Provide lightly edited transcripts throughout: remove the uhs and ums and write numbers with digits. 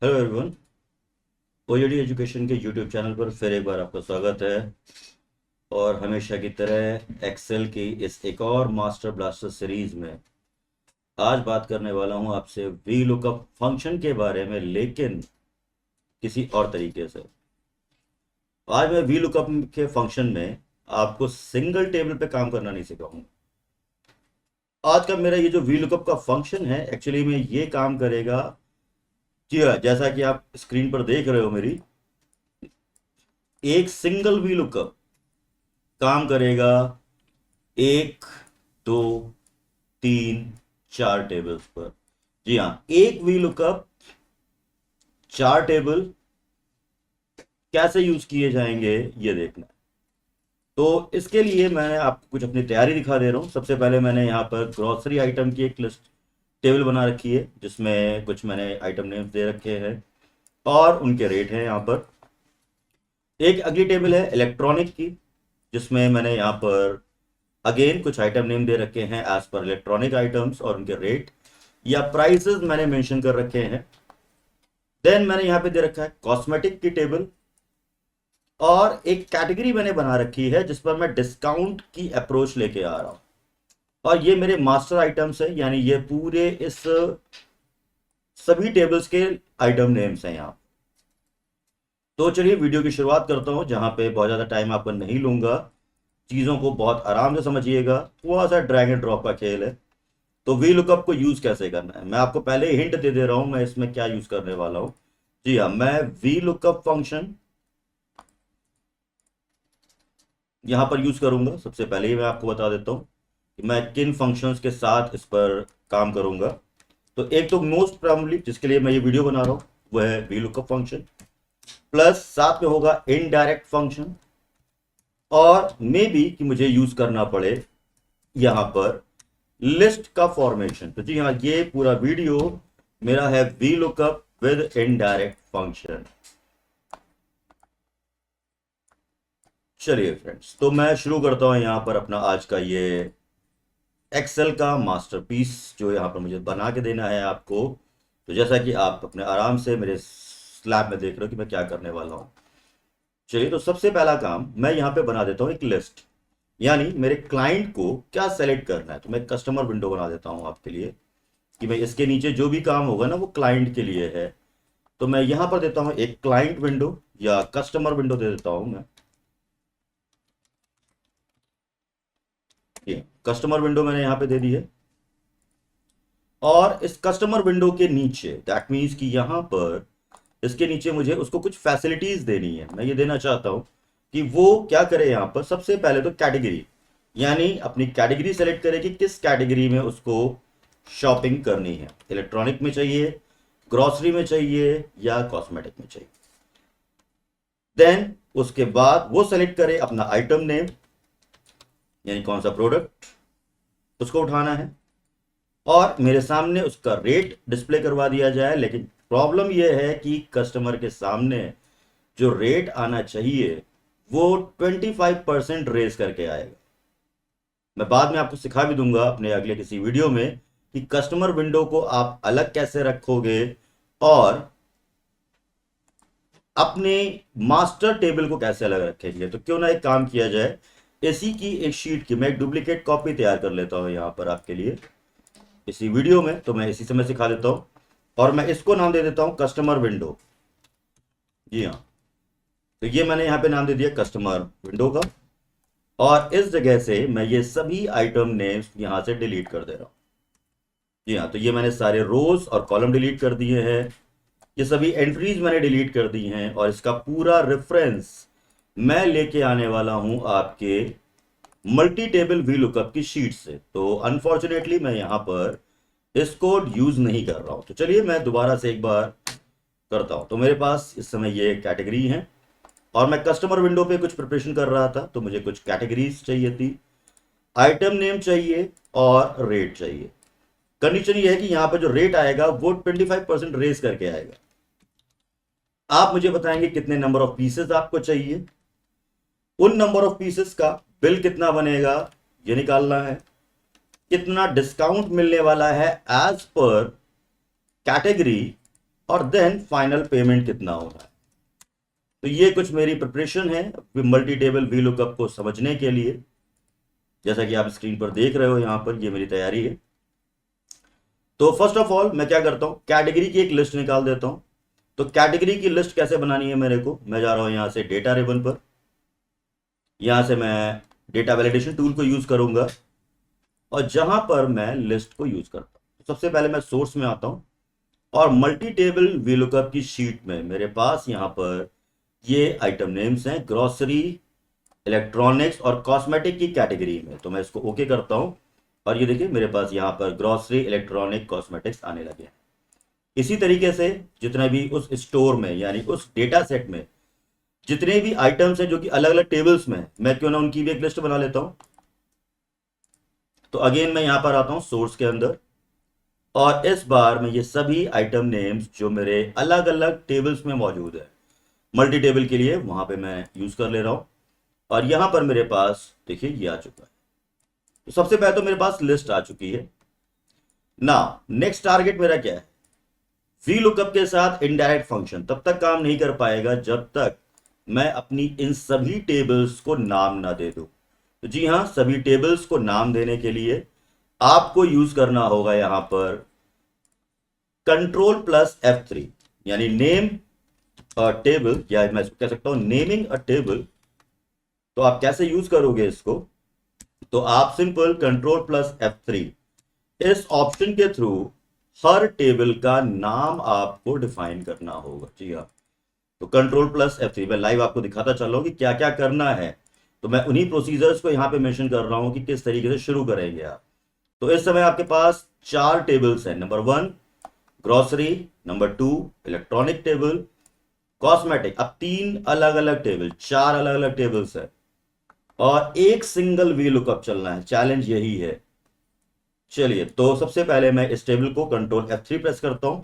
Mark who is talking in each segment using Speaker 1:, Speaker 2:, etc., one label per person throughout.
Speaker 1: Hello everyone. OJD education के YouTube channel पर फिर एक बार आपका स्वागत है। और हमेशा की तरह एक्सेल की इस एक और मास्टर ब्लास्टर सीरीज में आज बात करने वाला हूं आपसे वी लुकअप फंक्शन के बारे में, लेकिन किसी और तरीके से। आज मैं वी लुकअप के फंक्शन में आपको सिंगल टेबल पे काम करना नहीं सिखाऊंगा। आज का मेरा ये जो वी लुकअप का फंक्शन है, एक्चुअली में ये काम करेगा। जी हाँ, जैसा कि आप स्क्रीन पर देख रहे हो, मेरी एक सिंगल वी लुकअप काम करेगा एक, दो, तीन, चार टेबल्स पर। जी हाँ, एक वी लुकअप, चार टेबल कैसे यूज किए जाएंगे ये देखना है। तो इसके लिए मैं आपको कुछ अपनी तैयारी दिखा दे रहा हूँ। सबसे पहले मैंने यहाँ पर ग्रोसरी आइटम की एक लिस्ट टेबल बना रखी है, जिसमें कुछ मैंने आइटम नेम्स दे रखे हैं और उनके रेट हैं यहाँ पर। एक अगली टेबल है इलेक्ट्रॉनिक की, जिसमें मैंने यहाँ पर अगेन कुछ आइटम नेम दे रखे हैं एज पर इलेक्ट्रॉनिक आइटम्स और उनके रेट या प्राइसेस मैंने मेंशन कर रखे हैं। देन मैंने यहां पे दे रखा है कॉस्मेटिक की टेबल, और एक कैटेगरी मैंने बना रखी है जिस पर मैं डिस्काउंट की अप्रोच लेके आ रहा हूं। और ये मेरे मास्टर आइटम्स है, यानी ये पूरे इस सभी टेबल्स के आइटम नेम्स हैं यहाँ। तो चलिए वीडियो की शुरुआत करता हूं, जहां पे बहुत ज्यादा टाइम आपका नहीं लूंगा। चीजों को बहुत आराम से समझिएगा, थोड़ा सा ड्रैग एंड ड्रॉप का खेल है। तो वी लुकअप को यूज कैसे करना है, मैं आपको पहले ही हिंट दे रहा हूं मैं इसमें क्या यूज करने वाला हूं। जी हाँ, मैं वी लुकअप फंक्शन यहां पर यूज करूंगा। सबसे पहले ही मैं आपको बता देता हूं कि मैं किन फंक्शंस के साथ इस पर काम करूंगा। तो एक तो मोस्ट प्रॉब्लली जिसके लिए मैं ये वीडियो बना रहा हूं वह है वी लुकअप फंक्शन, प्लस साथ में होगा इनडायरेक्ट फंक्शन, और मे बी कि मुझे यूज करना पड़े यहां पर लिस्ट का फॉर्मेशन। तो जी हाँ, ये पूरा वीडियो मेरा है V lookup with indirect function. चलिए फ्रेंड्स, तो मैं शुरू करता हूं यहां पर अपना आज का ये एक्सेल का मास्टरपीस जो यहां पर मुझे बना के देना है आपको। तो जैसा कि आप अपने आराम से मेरे स्लैब में देख रहे हो कि मैं क्या करने वाला हूं। चलिए, तो सबसे पहला काम मैं यहां पे बना देता हूं एक लिस्ट, यानी मेरे क्लाइंट को क्या सेलेक्ट करना है। तो मैं कस्टमर विंडो बना देता हूं आपके लिए कि मैं इसके नीचे जो भी काम होगा ना वो क्लाइंट के लिए है। तो मैं यहां पर देता हूं एक क्लाइंट विंडो या कस्टमर विंडो दे देता हूं मैं। ये कस्टमर विंडो मैंने यहां पे दे दी है, और इस कस्टमर विंडो के नीचे दैट मीन्स कि यहां पर इसके नीचे मुझे उसको कुछ फैसिलिटीज देनी है। मैं ये देना चाहता हूं कि वो क्या करे। यहां पर सबसे पहले तो कैटेगरी, यानी अपनी कैटेगरी सेलेक्ट करे कि किस कैटेगरी में उसको शॉपिंग करनी है। इलेक्ट्रॉनिक में चाहिए, ग्रोसरी में चाहिए या कॉस्मेटिक में चाहिए। देन उसके बाद वो सेलेक्ट करे अपना आइटम नेम, यानी कौन सा प्रोडक्ट उसको उठाना है, और मेरे सामने उसका रेट डिस्प्ले करवा दिया जाए। लेकिन प्रॉब्लम यह है कि कस्टमर के सामने जो रेट आना चाहिए वो 25% रेस करके आएगा। मैं बाद में आपको सिखा भी दूंगा अपने अगले किसी वीडियो में कि कस्टमर विंडो को आप अलग कैसे रखोगे और अपने मास्टर टेबल को कैसे अलग रखेंगे। तो क्यों ना एक काम किया जाए, इसी की एक शीट की मैं एक डुप्लीकेट कॉपी तैयार कर लेता हूं यहां पर आपके लिए इसी वीडियो में। तो मैं इसी समय सिखा देता हूं, और मैं इसको नाम दे देता हूं कस्टमर विंडो। जी हाँ, तो ये मैंने यहां पे नाम दे दिया कस्टमर विंडो का, और इस जगह से मैं ये सभी आइटम नेम्स यहां से डिलीट कर दे रहा हूं। जी हाँ, तो ये मैंने सारे रोज और कॉलम डिलीट कर दिए हैं, ये सभी एंट्रीज मैंने डिलीट कर दी हैं, और इसका पूरा रेफरेंस मैं लेके आने वाला हूं आपके मल्टी टेबल वी लुकअप की शीट से। तो अनफॉर्चुनेटली मैं यहां पर इसको यूज नहीं कर रहा हूं। तो चलिए मैं दोबारा से एक बार करता हूं। तो मेरे पास इस समय ये कैटेगरी है, और मैं कस्टमर विंडो पे कुछ प्रिपरेशन कर रहा था, तो मुझे कुछ कैटेगरीज चाहिए थी, आइटम नेम चाहिए और रेट चाहिए। कंडीशन ये है कि यहां पर जो रेट आएगा वो 25% रेस करके आएगा। आप मुझे बताएंगे कितने नंबर ऑफ पीसेस आपको चाहिए, उन नंबर ऑफ पीसेस का बिल कितना बनेगा ये निकालना है, कितना डिस्काउंट मिलने वाला है एज पर कैटेगरी और देन फाइनल पेमेंट कितना हो रहा है। तो ये कुछ मेरी प्रिपरेशन है मल्टी टेबल वी लुकअप को समझने के लिए। जैसा कि आप स्क्रीन पर देख रहे हो, यहां पर ये मेरी तैयारी है। तो फर्स्ट ऑफ ऑल मैं क्या करता हूं, कैटेगरी की एक लिस्ट निकाल देता हूं। तो कैटेगरी की लिस्ट कैसे बनानी है मेरे को, मैं जा रहा हूं यहां से डेटा रिबन पर। यहां से मैं डेटा वैलिडेशन टूल को यूज करूंगा और जहां पर मैं लिस्ट को यूज करता हूं। तो सबसे पहले मैं सोर्स में आता हूं और मल्टी टेबल वीलुकअप की शीट में मेरे पास यहां पर ये आइटम नेम्स हैं, ग्रोसरी, इलेक्ट्रॉनिक्स और कॉस्मेटिक की कैटेगरी में। तो मैं इसको ओके करता हूं और ये देखिए मेरे पास यहां पर ग्रोसरी, इलेक्ट्रॉनिक, कॉस्मेटिक्स आने लगे हैं। इसी तरीके से जितने भी उस स्टोर में यानी उस डेटा सेट में जितने भी आइटम्स हैं जो कि अलग अलग टेबल्स में हैं, मैं क्यों ना उनकी भी एक लिस्ट बना लेता हूं। तो अगेन मैं यहां पर आता हूं सोर्स के अंदर और इस बार मैं ये सभी आइटम नेम्स जो मेरे अलग अलग टेबल्स में मौजूद है मल्टी टेबल के लिए, वहां पे मैं यूज कर ले रहा हूं। और यहां पर मेरे पास देखिए ये आ चुका है। तो सबसे पहले तो मेरे पास लिस्ट आ चुकी है ना। नेक्स्ट टारगेट मेरा क्या है, वी लुकअप के साथ इनडायरेक्ट फंक्शन तब तक काम नहीं कर पाएगा जब तक मैं अपनी इन सभी टेबल्स को नाम ना दे दूं। तो जी हां, सभी टेबल्स को नाम देने के लिए आपको यूज करना होगा यहां पर कंट्रोल प्लस F3, यानी नेम अ टेबल, या मैं कह सकता हूं नेमिंग अ टेबल। तो आप कैसे यूज करोगे इसको, तो आप सिंपल कंट्रोल प्लस F3 इस ऑप्शन के थ्रू हर टेबल का नाम आपको डिफाइन करना होगा। जी हाँ, तो कंट्रोल प्लस F3 मैं लाइव आपको दिखाता चल रहा हूं कि क्या क्या करना है। तो मैं उन्हीं प्रोसीजर्स को यहां पे मेंशन कर रहा हूं कि किस तरीके से शुरू करेंगे आप। तो इस समय आपके पास 4 टेबल्स हैं। Number 1 grocery, number 2 electronic table, cosmetic. अब 3 अलग अलग टेबल, 4 अलग अलग टेबल्स है और एक सिंगल वी लुकअप चलना है। चैलेंज यही है। चलिए, तो सबसे पहले मैं इस टेबल को कंट्रोल F3 प्रेस करता हूं,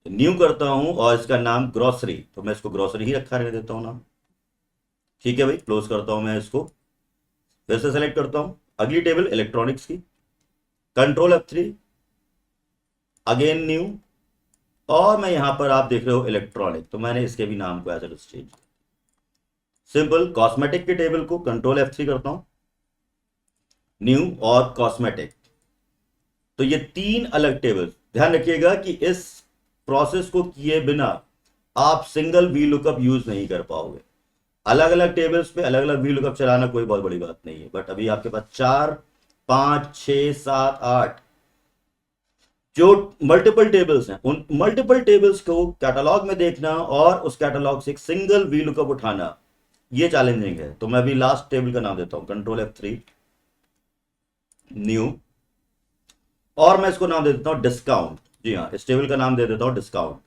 Speaker 1: न्यू करता हूं और इसका नाम ग्रोसरी, तो मैं इसको ग्रोसरी ही रखा रहने देता हूं नाम। ठीक है भाई, क्लोज करता हूं मैं इसको, फिर से सेलेक्ट करता हूं अगली टेबल इलेक्ट्रॉनिक्स की, कंट्रोल F3, अगेन न्यू, और मैं यहां पर आप देख रहे हो इलेक्ट्रॉनिक, तो मैंने इसके भी नाम को as it is change. Simple cosmetic के टेबल को कंट्रोल F3 करता हूं, न्यू और कॉस्मेटिक। तो ये 3 अलग टेबल। ध्यान रखिएगा कि इस प्रोसेस को किए बिना आप सिंगल वी लुकअप यूज नहीं कर पाओगे। अलग अलग टेबल्स पे अलग अलग वी लुकअप चलाना कोई बहुत बड़ी बात नहीं है, बट अभी आपके पास 4, 5, 6, 7, 8 जो मल्टीपल टेबल्स हैं, उन मल्टीपल टेबल्स को कैटलॉग में देखना और उस कैटलॉग से एक सिंगल वी लुकअप उठाना, ये चैलेंजिंग है। तो मैं अभी लास्ट टेबल का नाम देता हूं कंट्रोल F3, न्यू, और मैं इसको नाम दे देता हूं डिस्काउंट। जी हाँ, इस टेबल का नाम दे देता हूं डिस्काउंट।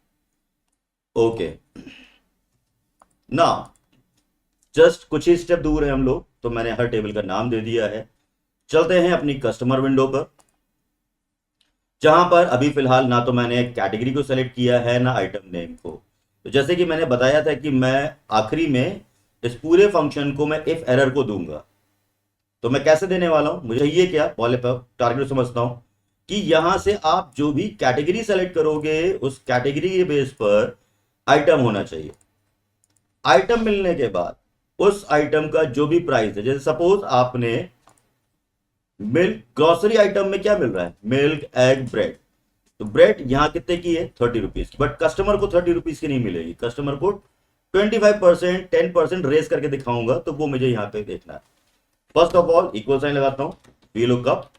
Speaker 1: ओके, ना जस्ट कुछ ही स्टेप दूर है हम लोग, तो मैंने हर टेबल का नाम दे दिया है। चलते हैं अपनी कस्टमर विंडो पर, जहां पर अभी फिलहाल ना तो मैंने कैटेगरी को सेलेक्ट किया है ना आइटम नेम को। तो जैसे कि मैंने बताया था कि मैं आखिरी में इस पूरे फंक्शन को मैं इफ एरर को दूंगा। तो मैं कैसे देने वाला हूं, मुझे ये क्या पहले टारगेट समझता हूं कि यहां से आप जो भी कैटेगरी सेलेक्ट करोगे उस कैटेगरी के बेस पर आइटम होना चाहिए। आइटम मिलने के बाद उस आइटम का जो भी प्राइस है, जैसे सपोज आपने मिल्क, ग्रोसरी आइटम में क्या मिल रहा है, मिल्क, एग, ब्रेड। तो ब्रेड यहां कितने की है, 30 रुपीज की, बट कस्टमर को 30 रुपीज की नहीं मिलेगी। कस्टमर को 25%, 10% रेस करके दिखाऊंगा, तो वो मुझे यहां पे देखना है। First of all equal sign लगाता हूं, वी लुकअप,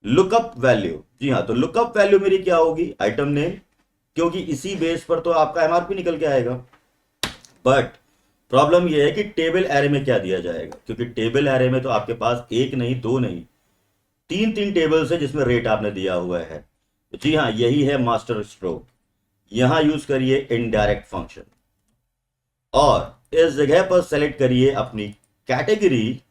Speaker 1: लुकअप वैल्यू। जी हाँ, तो लुकअप वैल्यू मेरी क्या होगी, आइटम नेम, क्योंकि इसी बेस पर तो आपका एमआरपी निकल के आएगा। बट प्रॉब्लम यह है कि टेबल एरे में क्या दिया जाएगा, क्योंकि टेबल एरे में तो आपके पास एक नहीं, दो नहीं, 3 टेबल्स है जिसमें रेट आपने दिया हुआ है। जी हाँ, यही है मास्टर स्ट्रोक। यहां यूज करिए इनडायरेक्ट फंक्शन और इस जगह पर सेलेक्ट करिए अपनी कैटेगरी।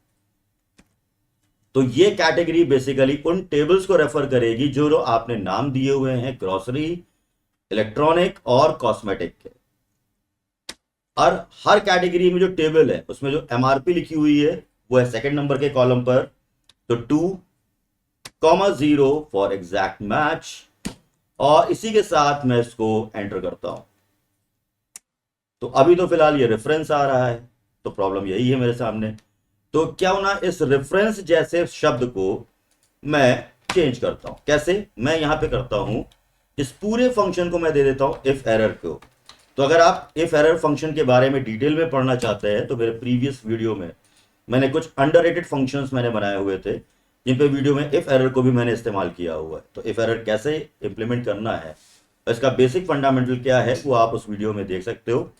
Speaker 1: तो ये कैटेगरी बेसिकली उन टेबल्स को रेफर करेगी जो आपने नाम दिए हुए हैं, ग्रोसरी, इलेक्ट्रॉनिक और कॉस्मेटिक के। और हर कैटेगरी में जो टेबल है उसमें जो एमआरपी लिखी हुई है वो है सेकंड नंबर के कॉलम पर। तो 2, 0 फॉर एग्जैक्ट मैच, और इसी के साथ मैं इसको एंटर करता हूं। तो अभी तो फिलहाल ये रेफरेंस आ रहा है, तो प्रॉब्लम यही है मेरे सामने। तो क्यों ना इस रेफरेंस जैसे शब्द को मैं चेंज करता हूं। कैसे? मैं यहां पे करता हूं, इस पूरे फंक्शन को मैं दे देता हूं इफ एरर को। तो अगर आप इफ एरर फंक्शन के बारे में डिटेल में पढ़ना चाहते हैं तो मेरे प्रीवियस वीडियो में मैंने कुछ अंडररेटेड फंक्शंस मैंने बनाए हुए थे, जिन पे वीडियो में इफ एरर को भी मैंने इस्तेमाल किया हुआ है। तो इफ एरर कैसे इंप्लीमेंट करना है, इसका बेसिक फंडामेंटल क्या है, वो आप उस वीडियो में देख सकते हो।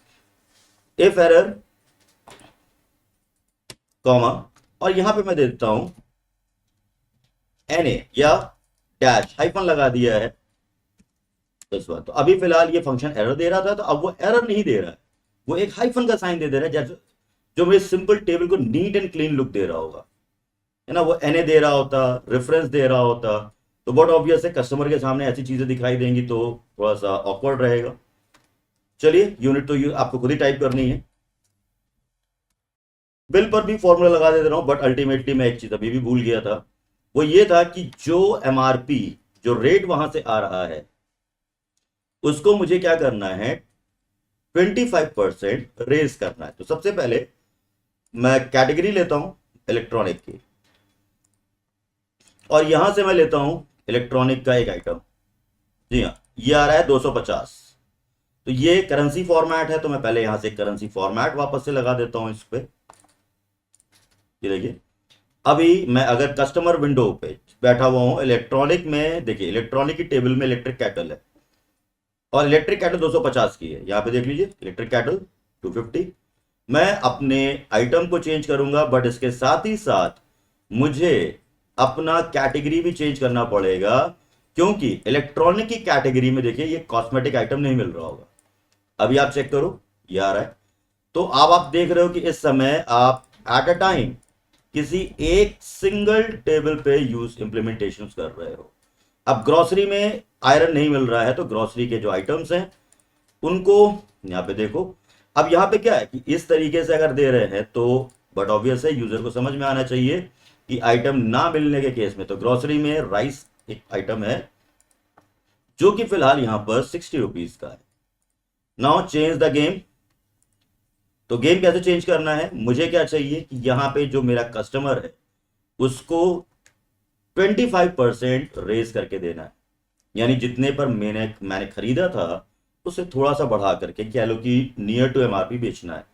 Speaker 1: इफ एरर कॉमा, और यहां पे मैं देता हूं एन या डैश हाइफन लगा दिया है इस बार। तो अभी फिलहाल ये फंक्शन एरर दे रहा था, तो अब वो एरर नहीं दे रहा है, वो एक हाइफन का साइन दे रहा है, जैसे जो मेरे सिंपल टेबल को नीट एंड क्लीन लुक दे रहा होगा, है ना। वो एनए दे रहा होता, रेफरेंस दे रहा होता, तो बहुत ऑब्वियस है कस्टमर के सामने ऐसी चीजें दिखाई देंगी तो थोड़ा सा ऑकवर्ड रहेगा। चलिए, यूनिट तो आपको खुद ही टाइप करनी है। बिल पर भी फॉर्मूला लगा दे रहा हूं, बट अल्टीमेटली मैं एक चीज अभी भी भूल गया था, वो ये था कि जो एमआरपी, जो रेट वहां से आ रहा है, उसको मुझे क्या करना है, 25% रेज करना है। तो सबसे पहले मैं कैटेगरी लेता हूं इलेक्ट्रॉनिक की, और यहां से मैं लेता हूं इलेक्ट्रॉनिक का एक आइटम। जी हाँ, ये आ रहा है 250। तो ये करेंसी फॉर्मेट है, तो मैं पहले यहां से करेंसी फॉर्मेट वापस से लगा देता हूं इस पे। ये देखिए, अभी मैं अगर कस्टमर विंडो पे बैठा हुआ हूं इलेक्ट्रॉनिक में, देखिए इलेक्ट्रॉनिक की टेबल में इलेक्ट्रिक कैटल है, और इलेक्ट्रिक कैटल 250 की है। यहां पे देख लीजिए इलेक्ट्रिक कैटल 250। मैं अपने आइटम को चेंज करूंगा, बट इसके साथ ही साथ मुझे अपना कैटेगरी भी चेंज करना पड़ेगा, क्योंकि इलेक्ट्रॉनिक की कैटेगरी में देखिए ये कॉस्मेटिक आइटम नहीं मिल रहा होगा। अभी आप चेक करो, ये आ रहा है। तो अब आप देख रहे हो कि इस समय आप एट अ टाइम किसी एक सिंगल टेबल पे यूज इंप्लीमेंटेशन कर रहे हो। अब ग्रोसरी में आयरन नहीं मिल रहा है, तो ग्रोसरी के जो आइटम्स हैं उनको यहां पे देखो। अब यहां पे क्या है कि इस तरीके से अगर दे रहे हैं तो बट ऑब्वियस है यूजर को समझ में आना चाहिए कि आइटम ना मिलने के केस में, तो ग्रोसरी में राइस एक आइटम है जो कि फिलहाल यहां पर 60 रुपीज का है। Now change the game. तो गेम कैसे चेंज करना है, मुझे क्या चाहिए कि यहां पे जो मेरा कस्टमर है उसको 25% रेज करके देना है, यानी जितने पर मैंने खरीदा था उसे थोड़ा सा बढ़ा करके, कह लो कि नियर टू एमआरपी बेचना है।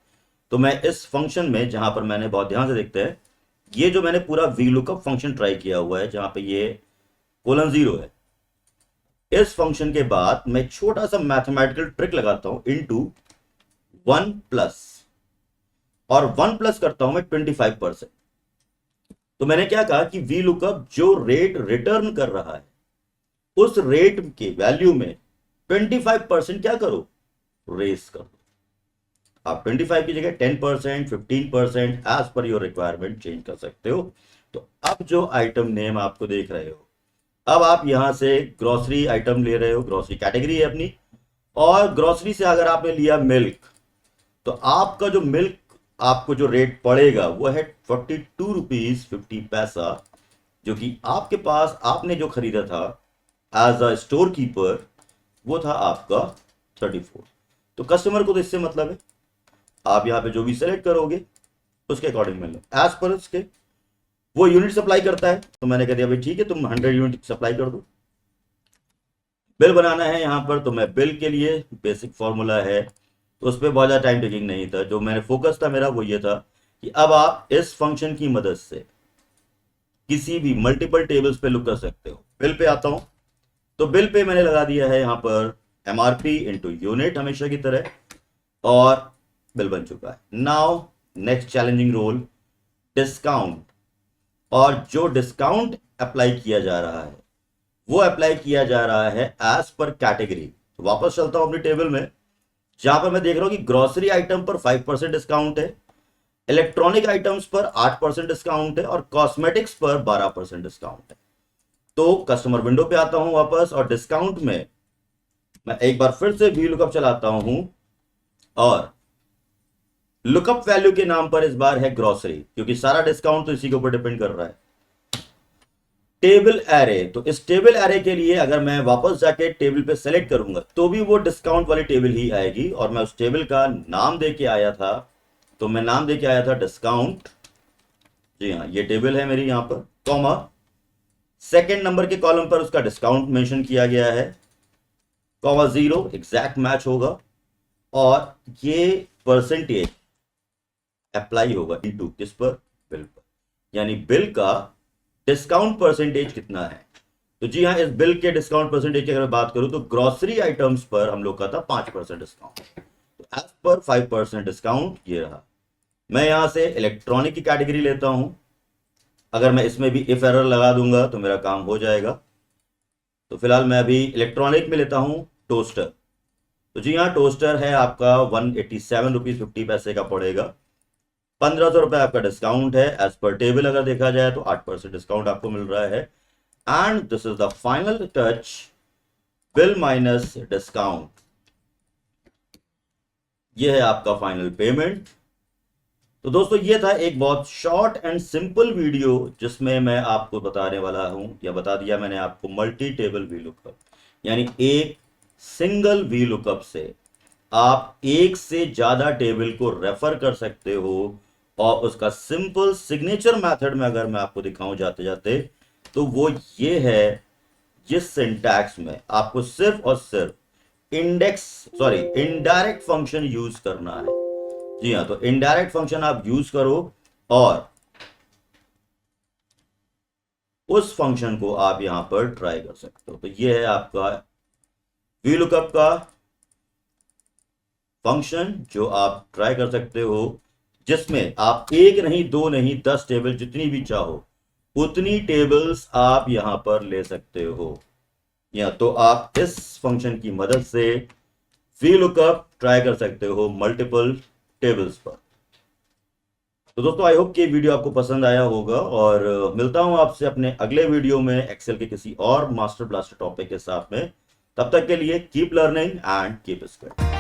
Speaker 1: तो मैं इस फंक्शन में, जहां पर मैंने बहुत ध्यान से देखते हैं, ये जो मैंने पूरा वी लुकअप फंक्शन ट्राई किया हुआ है जहां पे ये कोलन 0 है, इस फंक्शन के बाद मैं छोटा सा मैथमेटिकल ट्रिक लगाता हूं, इनटू 1 प्लस, और 1 प्लस करता हूं मैं 25%। तो मैंने क्या कहा कि वी लुकअप जो रेट रिटर्न कर रहा है उस रेट के वैल्यू में 25% क्या करो, रेस करो। आप 25 की जगह 10%, 15% as per your requirement change कर सकते हो। तो अब जो आइटम नेम आपको देख रहे हो, अब आप यहां से ग्रोसरी आइटम ले रहे हो, ग्रोसरी कैटेगरी है अपनी, और ग्रोसरी से अगर आपने लिया मिल्क, तो आपका जो मिल्क आपको जो रेट पड़ेगा वो है 42 रुपीज 50 पैसा, जो कि आपके पास आपने जो खरीदा था एज अ स्टोर कीपर वो था आपका 34। तो कस्टमर को तो इससे मतलब है, आप यहां पे जो भी सेलेक्ट करोगे उसके अकॉर्डिंग मिल लो एज पर उसके। वो यूनिट सप्लाई करता है, तो मैंने कह दिया भाई ठीक है, तुम 100 यूनिट सप्लाई कर दो। बिल बनाना है यहां पर, तो मैं बिल के लिए बेसिक फॉर्मूला है, तो उस पर बहुत ज़्यादा टाइम टेकिंग नहीं था। जो मैंने फोकस था मेरा वो ये था कि अब आप इस फंक्शन की मदद से किसी भी मल्टीपल टेबल्स पे लुक कर सकते हो। बिल पे आता हूं, तो बिल पे मैंने लगा दिया है यहां पर एमआरपी इंटू यूनिट हमेशा की तरह, और बिल बन चुका है। Now next challenging role, discount. और जो डिस्काउंट अप्लाई किया जा रहा है वो अप्लाई किया जा रहा है एज पर कैटेगरी। तो वापस चलता हूं अपनी टेबल में, जहां पर मैं देख रहा हूं कि ग्रोसरी आइटम पर 5% डिस्काउंट है, इलेक्ट्रॉनिक आइटम्स पर 8% डिस्काउंट है, और कॉस्मेटिक्स पर 12% डिस्काउंट है। तो कस्टमर विंडो पे आता हूं वापस, और डिस्काउंट में मैं एक बार फिर से वी लुकअप चलाता हूं, और लुकअप वैल्यू के नाम पर इस बार है ग्रोसरी, क्योंकि सारा डिस्काउंट तो इसी के ऊपर डिपेंड कर रहा है। टेबल एरे, तो इस टेबल एरे के लिए अगर मैं वापस जाके टेबल पे सेलेक्ट करूंगा तो भी वो डिस्काउंट वाली टेबल ही आएगी, और मैं उस टेबल का नाम दे के आया था, तो मैं नाम दे के आया था डिस्काउंट। जी हाँ, ये टेबल है मेरी यहाँ पर, कॉमा सेकेंड नंबर के कॉलम पर उसका डिस्काउंट मेंशन किया गया है, कॉमा 0 एग्जैक्ट मैच होगा, और ये परसेंटेज अप्लाई होगा इनटू किस पर, बिल पर, यानी बिल का डिस्काउंट परसेंटेज कितना है। तो जी हाँ, इस बिल के डिस्काउंट परसेंटेज की अगर बात करूं तो ग्रोसरी आइटम्स पर हम लोग का था 5% डिस्काउंट, तो एज पर 5% डिस्काउंट ये रहा। मैं यहां से इलेक्ट्रॉनिक की कैटेगरी लेता हूं, अगर मैं इसमें भी इफ एरर लगा दूंगा तो मेरा काम हो जाएगा। तो फिलहाल मैं अभी इलेक्ट्रॉनिक में लेता हूं टोस्टर। तो जी हाँ, टोस्टर है आपका 187 रुपीज 50 पैसे का पड़ेगा, 1500 रुपए आपका डिस्काउंट है। एज पर टेबल अगर देखा जाए तो 8% डिस्काउंट आपको मिल रहा है। And this is the final touch, bill minus discount, ये है आपका फाइनल पेमेंट। तो दोस्तों ये था एक बहुत शॉर्ट एंड सिंपल वीडियो जिसमें मैं आपको बताने वाला हूं, या बता दिया मैंने आपको, मल्टी टेबल वी लुकअप, यानी एक सिंगल वी लुकअप से आप एक से ज्यादा टेबल को रेफर कर सकते हो, और उसका सिंपल सिग्नेचर मेथड में अगर मैं आपको दिखाऊं जाते जाते, तो वो ये है, जिस सिंटैक्स में आपको सिर्फ और सिर्फ इनडायरेक्ट फंक्शन यूज करना है। जी हाँ, तो इनडायरेक्ट फंक्शन आप यूज करो, और उस फंक्शन को आप यहां पर ट्राई कर सकते हो। तो ये है आपका वी लुकअप का फंक्शन जो आप ट्राई कर सकते हो, जिसमें आप एक नहीं, दो नहीं, 10 टेबल जितनी भी चाहो उतनी टेबल्स आप यहां पर ले सकते हो। या तो आप इस फंक्शन की मदद से वी लुकअप ट्राई कर सकते हो मल्टीपल टेबल्स पर। तो दोस्तों आई होप कि वीडियो आपको पसंद आया होगा, और मिलता हूं आपसे अपने अगले वीडियो में एक्सेल के किसी और मास्टर ब्लास्टर टॉपिक के साथ में। तब तक के लिए keep learning and keep studying.